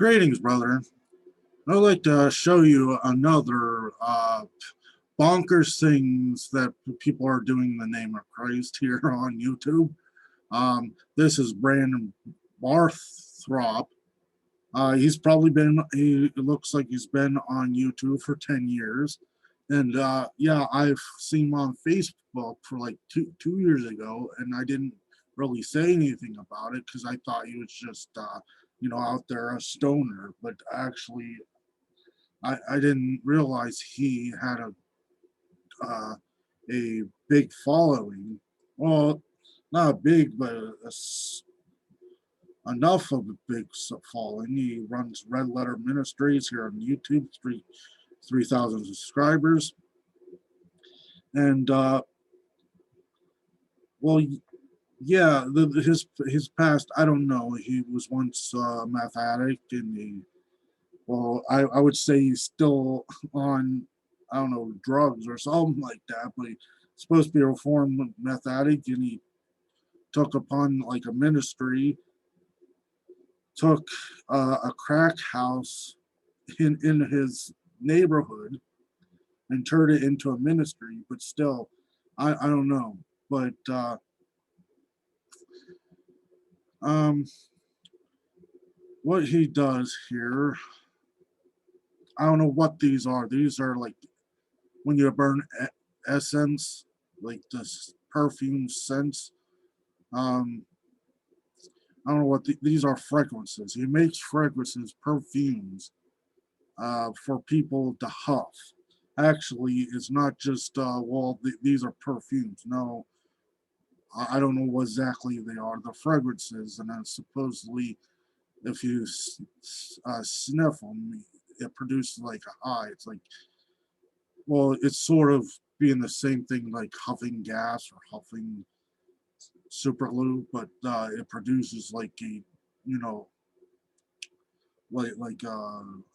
Greetings, brother. I'd like to show you another bonkers things that people are doing in the name of Christ here on YouTube. This is Brandon Barthrop. He looks like he's been on YouTube for 10 years. And yeah, I've seen him on Facebook for like two years ago, and I didn't really say anything about it because I thought he was just, out there a stoner. But actually, I didn't realize he had a big following. Well, not big, but enough of a big following. He runs Red Letter Ministries here on YouTube, 3,000 subscribers. And well, yeah, his past, I don't know. He was once a meth addict, and I would say he's still on, I don't know, drugs or something like that. But he's supposed to be a reformed meth addict, and he took upon like a ministry, took a crack house in his neighborhood and turned it into a ministry. But still, I don't know. But um, what he does here, I don't know what these are. These are like when you burn essence, like this perfume scents. Um, I don't know what these are. Fragrances. He makes fragrances, perfumes, for people to huff. Actually, it's not just these are perfumes. No, I don't know what exactly they are. The fragrances, and then supposedly, if you sniff them, it produces like a high. It's like, well, it's sort of being the same thing like huffing gas or huffing super glue, but it produces like a, you know, I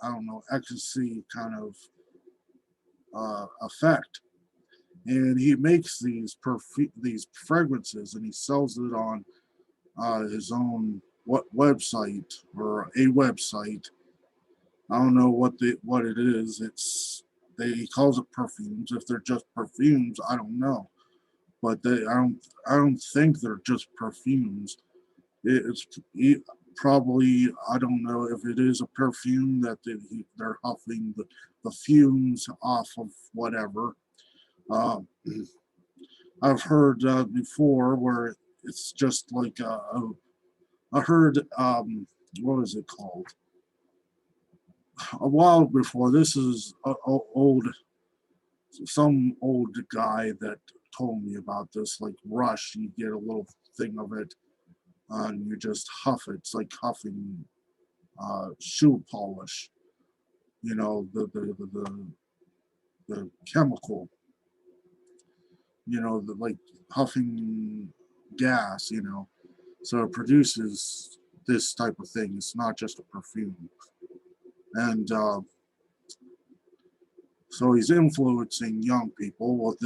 don't know, ecstasy kind of effect. And he makes these fragrances, and he sells it on his own website, or a website. I don't know what it is. He calls it perfumes. If they're just perfumes, I don't know. But I don't think they're just perfumes. It's probably, I don't know if it is a perfume that they're huffing the fumes off of whatever. Uh, I've heard before where it's just like I heard, what is it called? A while before, this is some old guy that told me about this. Like Rush, you get a little thing of it, and you just huff it. It's like huffing shoe polish. You know, the chemical. You know, like huffing gas. You know, so it produces this type of thing. It's not just a perfume, and so he's influencing young people. Well,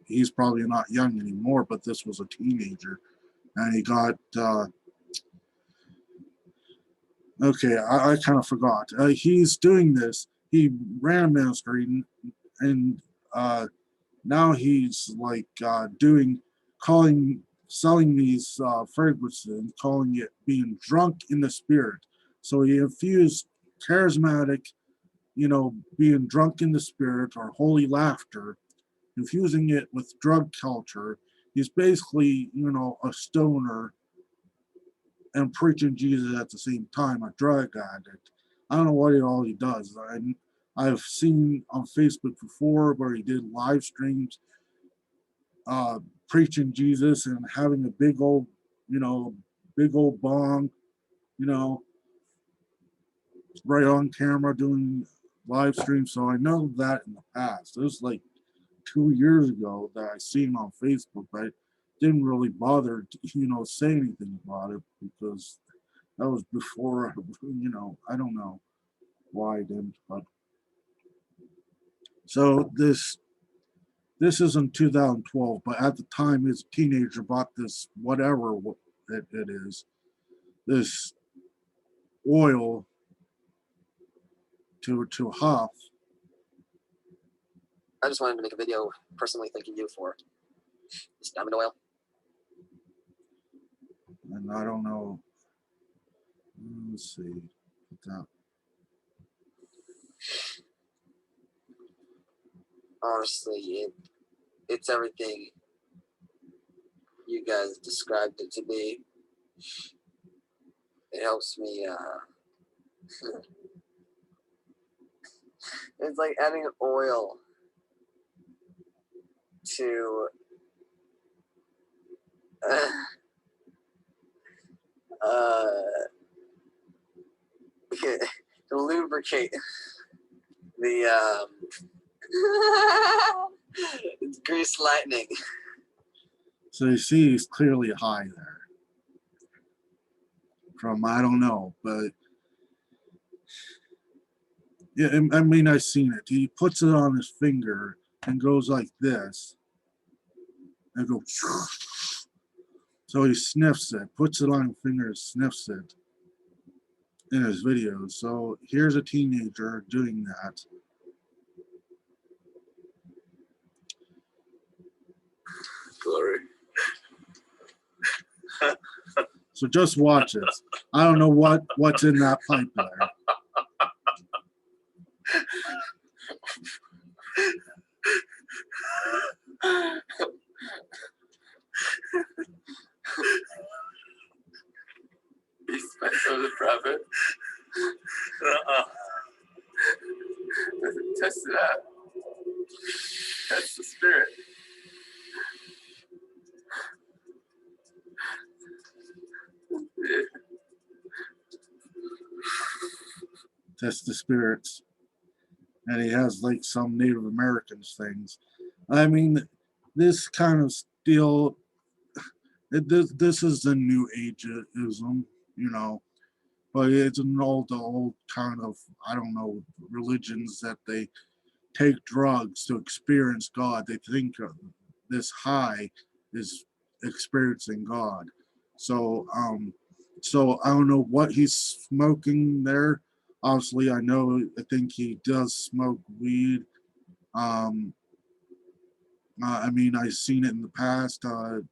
he's probably not young anymore, but this was a teenager, and he got okay. I kind of forgot. He's doing this. He ran a ministry, and now he's like selling these fragrances, calling it being drunk in the spirit. So he infused charismatic, being drunk in the spirit or holy laughter, infusing it with drug culture. He's basically, a stoner and preaching Jesus at the same time, a drug addict. I don't know what all he does. I've seen on Facebook before where he did live streams preaching Jesus and having a you know, big old bong, you know, right on camera doing live streams. So I know that in the past. It was like 2 years ago that I seen on Facebook, but I didn't really bother to, say anything about it because that was before, I don't know why I didn't, but so this is in 2012, but at the time his teenager bought this whatever it is, this oil, to huff. I just wanted to make a video personally thanking you for this diamond oil. And I don't know. Let's see. Put that. Honestly, it's everything you guys described it to be. It helps me, it's like adding oil to, to lubricate the, it's grease lightning. So you see, he's clearly high there. From, I don't know, but yeah, I mean, I've seen it. He puts it on his finger and goes like this, and goes. So he sniffs it, puts it on his finger, and sniffs it in his videos. So here's a teenager doing that. Glory. So just watch it. I don't know what's in that pipe there. He spent for the prophet. Test it out. That's the spirit. Test the spirits. And he has like some Native Americans things. I mean, this kind of still, this is the new ageism, you know, but it's an old kind of, I don't know, religions that they take drugs to experience God. They think this high is experiencing God. So so I don't know what he's smoking there. Obviously, I think he does smoke weed. I mean, I've seen it in the past,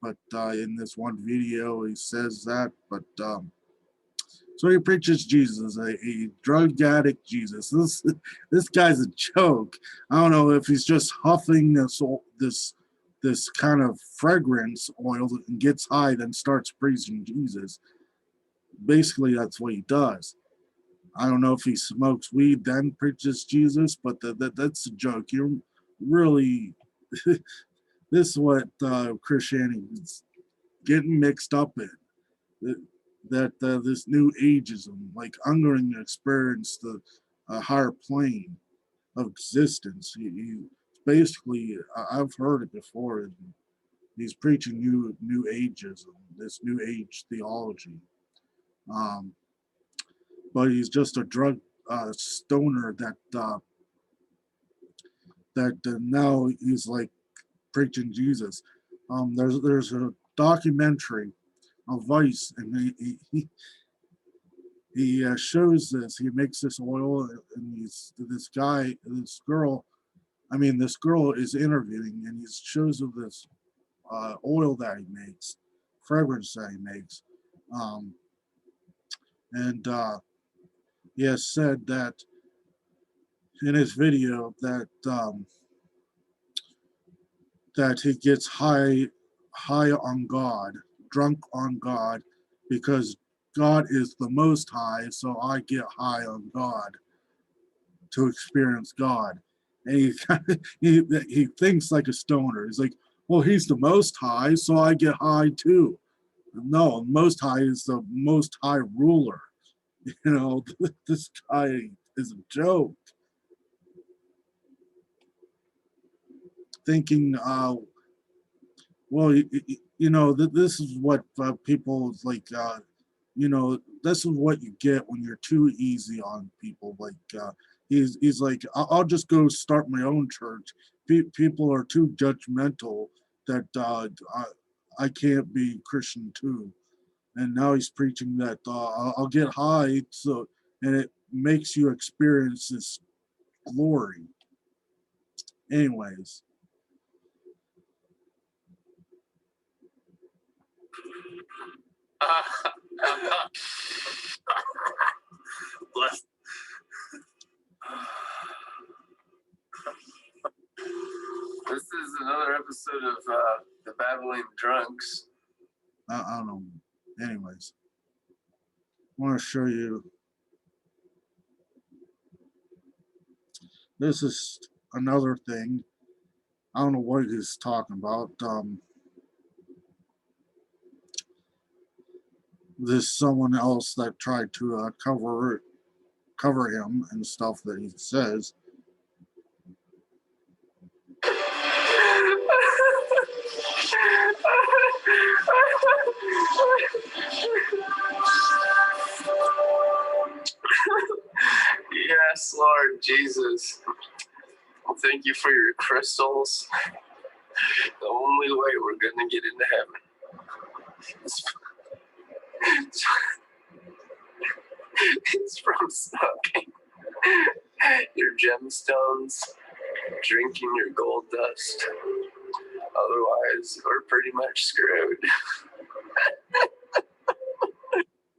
but in this one video, he says that. But so he preaches Jesus, a drug addict Jesus. This guy's a joke. I don't know if he's just huffing this kind of fragrance oil and gets high, then starts preaching Jesus. Basically, that's what he does. I don't know if he smokes weed then preaches Jesus, but that's a joke. You're really this is what Christianity is getting mixed up in. That this new ageism, like I'm going to experience the higher plane of existence. He basically, I've heard it before. He's preaching new ageism, this new age theology. But he's just a drug stoner that now he's like preaching Jesus. There's a documentary on Vice, and he shows this. He makes this oil, and this girl. I mean, this girl is interviewing, and he shows her this oil that he makes, fragrance that he makes, and he has said that in his video that he gets high on God, drunk on God, because God is the most high, so I get high on God to experience God. And he thinks like a stoner. He's like, well, he's the most high, so I get high too. No, most high is the most high ruler. You know, this guy is a joke. Thinking, well, you know, this is what people like, you know, this is what you get when you're too easy on people. Like, he's like, I'll just go start my own church. People are too judgmental that I can't be Christian too. And now he's preaching that I'll get high, so and it makes you experience this glory. Anyways, Bless. This is another episode of the Babbling Drunks. I don't know. Anyways, I want to show you. This is another thing. I don't know what he's talking about. There's someone else that tried to cover him and stuff that he says. Yes, Lord Jesus. Thank you for your crystals. The only way we're going to get into heaven is from smoking your gemstones, drinking your gold dust. Otherwise, we're pretty much screwed.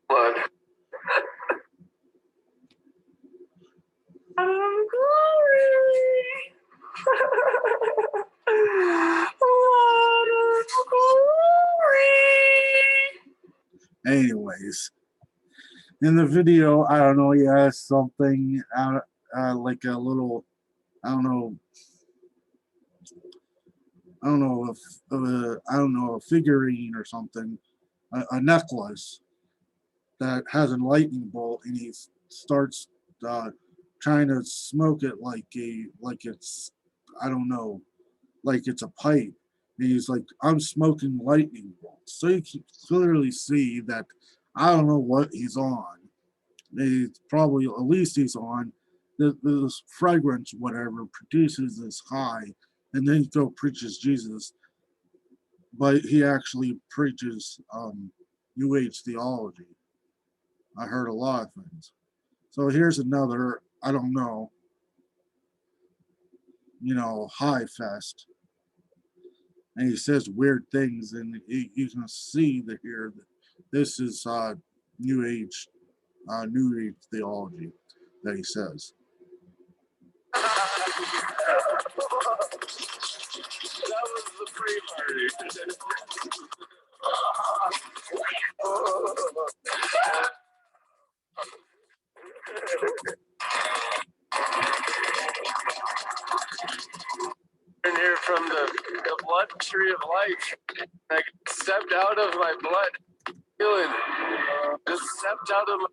Blood. Anyways, in the video, I don't know, he has something like a little, I don't know if I don't know, a figurine or something, a necklace that has a lightning bolt, and he starts trying to smoke it like it's, I don't know, like it's a pipe. And he's like, I'm smoking lightning bolts. So you can clearly see that I don't know what he's on. He's probably, at least he's on this fragrance, whatever, produces this high, and then he go preaches Jesus, but he actually preaches New Age theology. I heard a lot of things. So here's another, I don't know, high fest. And he says weird things, and you can see that here that this is New Age theology that he says. That was the pre-party. In here from the blood tree of life. I stepped out of my blood, feeling just stepped out of my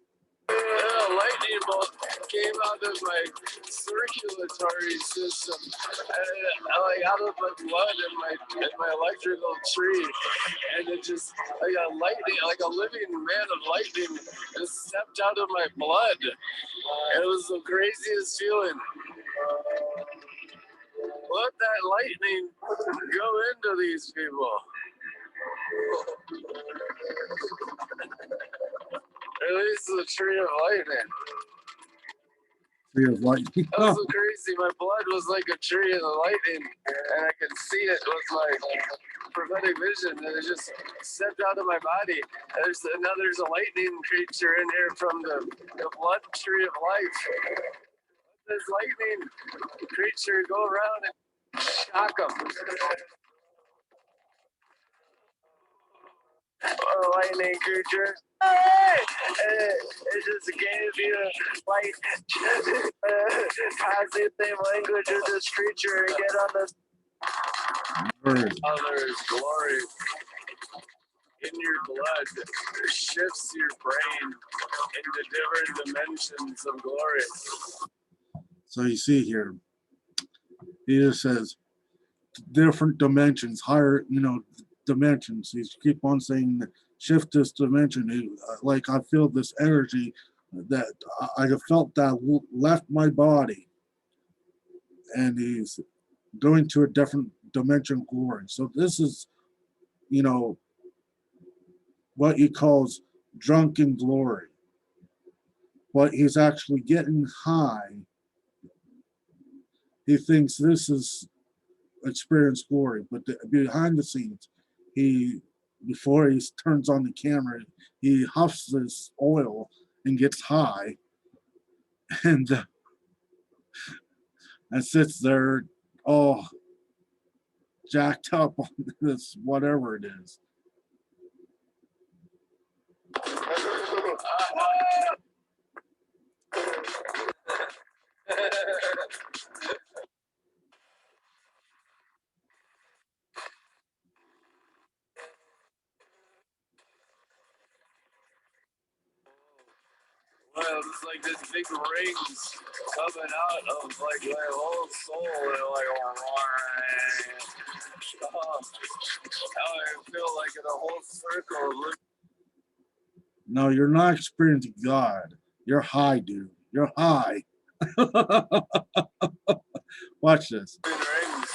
lightning bolt came out of my circulatory system, like out of my blood and my electrical tree, and it just like a lightning, like a living man of lightning, just stepped out of my blood. It was the craziest feeling. Let that lightning go into these people. Release the tree of lightning. Tree of lightning. That was so crazy. My blood was like a tree of the lightning, and I could see it with my prophetic vision, and it just stepped out of my body. There's a lightning creature in here from the blood tree of life. Let this lightning creature go around and shock them. Oh, lightning creature. It just gave you like positive language of this creature and get on this other's glory in your blood shifts your brain into different dimensions of glory. So you see here, he just says different dimensions, higher, dimensions. He's keep on saying shift this dimension. Like I feel this energy that I felt that left my body, and he's going to a different dimension of glory. So this is, what he calls drunken glory. But he's actually getting high he thinks this is experience glory, but behind the scenes, before he turns on the camera, he huffs this oil and gets high, and and sits there all jacked up on this whatever it is. Well, it's like this big rings coming out of like my whole soul, and like, oh, now I feel like in a whole circle. No, you're not experiencing God. You're high, dude. You're high. Watch this. Rings.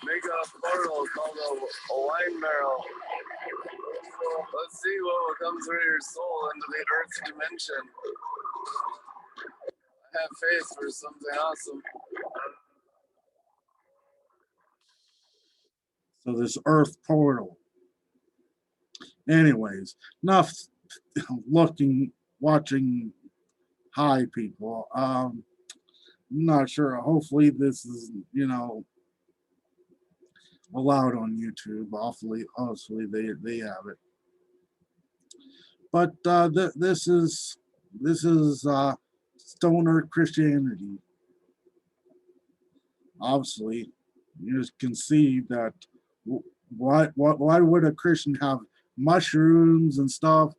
Make a portal called a wine barrel. Let's see what will come through your soul into the earth dimension. I have faith for something awesome. So this earth portal. Anyways, enough watching high people. I'm not sure. Hopefully this is, allowed on YouTube. Obviously they have it. But this is stoner Christianity. Obviously, you just can see that. Why would a Christian have mushrooms and stuff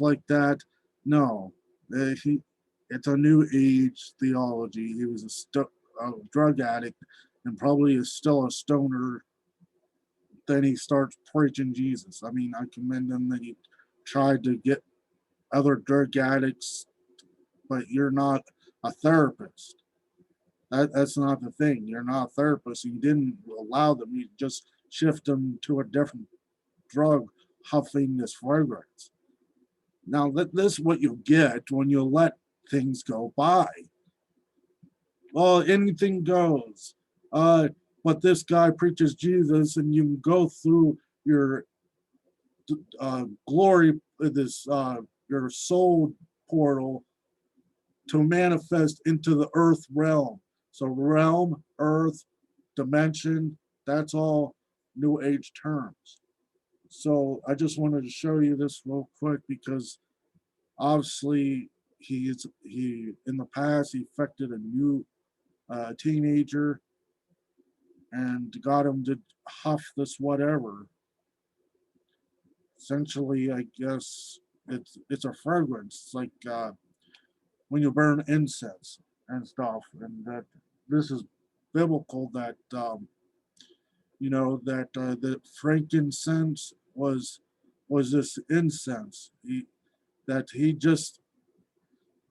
like that? No, it's a new age theology. He was a drug addict and probably is still a stoner. Then he starts preaching Jesus. I mean, I commend him that he tried to get other drug addicts, but you're not a therapist. That's not the thing. You're not a therapist. You didn't allow them. You just shift them to a different drug, huffing this fragrance. Now, this is what you get when you let things go by. Well, anything goes. But this guy preaches Jesus, and you can go through your glory, your soul portal to manifest into the earth realm. So realm, earth, dimension, that's all new age terms. So I just wanted to show you this real quick because obviously he in the past he affected a new teenager and got him to huff this whatever. Essentially, I guess it's a fragrance. It's like when you burn incense and stuff, and that this is biblical that the frankincense was this incense that he just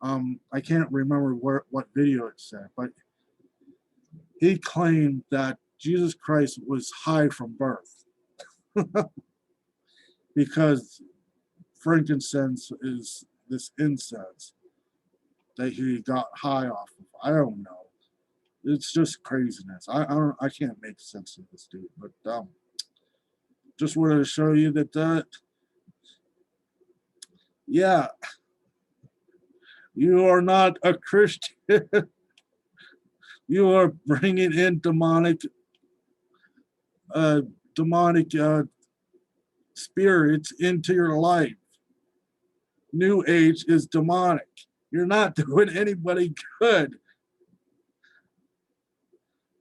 I can't remember what video it said, but he claimed that Jesus Christ was high from birth because frankincense is this incense that he got high off of. I don't know. It's just craziness. I can't make sense of this dude, but just wanted to show you that yeah, you are not a Christian. You are bringing in demonic spirits into your life. New age is demonic. You're not doing anybody good.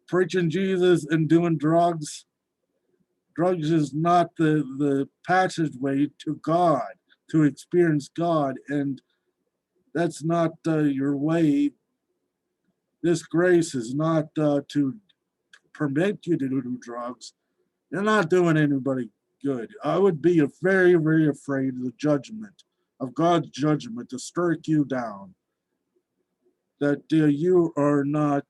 Preaching Jesus and doing drugs. Drugs is not the passageway to God, to experience God, and that's not your way. This grace is not to permit you to do drugs. You're not doing anybody good. I would be very, very afraid of the judgment, of God's judgment to strike you down. That you are not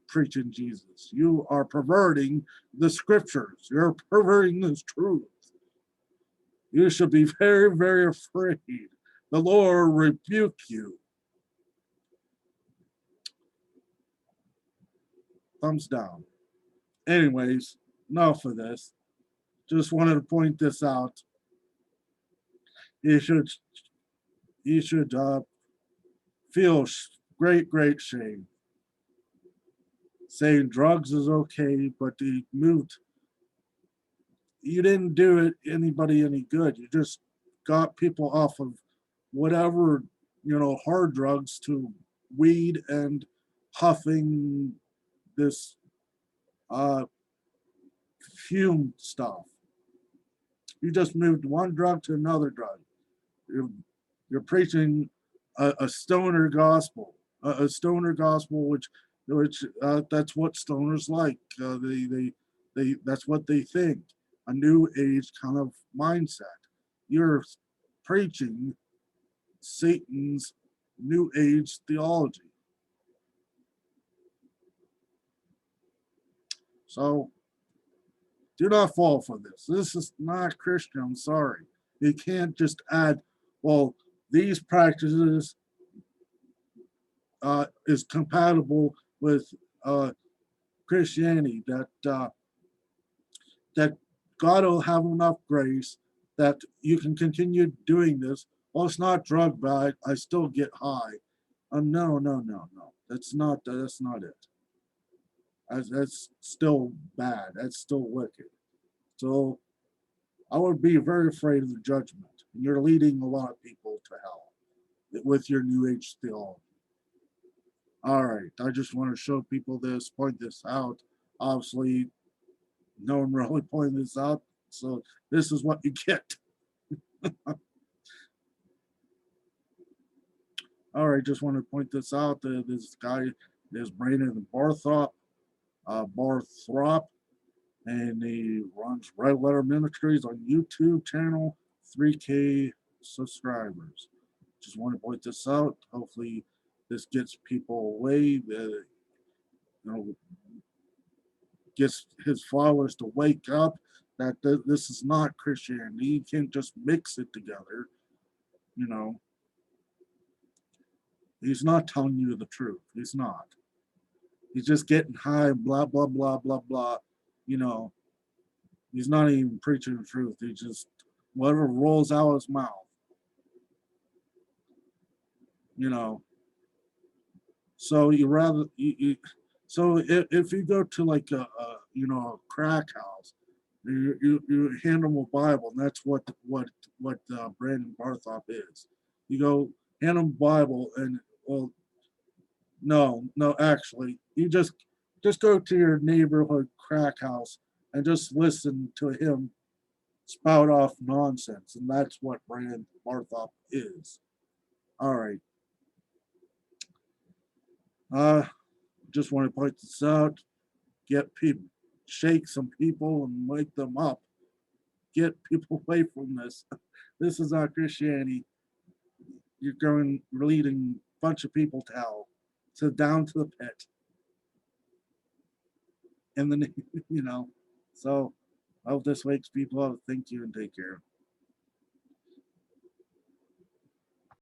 preaching Jesus. You are perverting the scriptures. You're perverting this truth. You should be very, very afraid The Lord rebuke you. Thumbs down. Anyways, enough of this. Just wanted to point this out. You should feel great shame. Saying drugs is okay, but you didn't do it anybody any good. You just got people off of whatever, hard drugs to weed and huffing this uh fume stuff. You just moved one drug to another drug. You're, you're preaching a stoner gospel, a stoner gospel, which that's what stoners like. That's what they think. A new age kind of mindset. You're preaching Satan's new age theology. So do not fall for this. This is not Christian. I'm sorry. You can't just add, well, these practices is compatible with Christianity. That God will have enough grace that you can continue doing this. Well, it's not drug bag. I still get high. No. That's not it. That's still bad. That's still wicked. So I would be very afraid of the judgment. And you're leading a lot of people to hell with your new age theology. All right. I just want to show people this, point this out. Obviously, no one really pointed this out. So this is what you get. All right. Just want to point this out. This guy is Brandon Barthrop, and he runs Red Letter Ministries on YouTube channel, 3K subscribers. Just want to point this out. Hopefully, this gets people away. Gets his followers to wake up that this is not Christianity. You can't just mix it together. He's not telling you the truth. He's not. He's just getting high, blah blah blah blah blah. He's not even preaching the truth. He just whatever rolls out of his mouth. So so if you go to like a crack house, you hand them a Bible, and that's what Brandon Barthrop is. You go hand them a Bible, and well, no, actually, you just go to your neighborhood crack house and just listen to him spout off nonsense, and that's what Brandon Barthrop is. All right. Just want to point this out. Get people, shake some people and wake them up. Get people away from this. This is not Christianity. You're leading a bunch of people to hell, so down to the pit. And then, so I hope this wakes people up. Thank you and take care.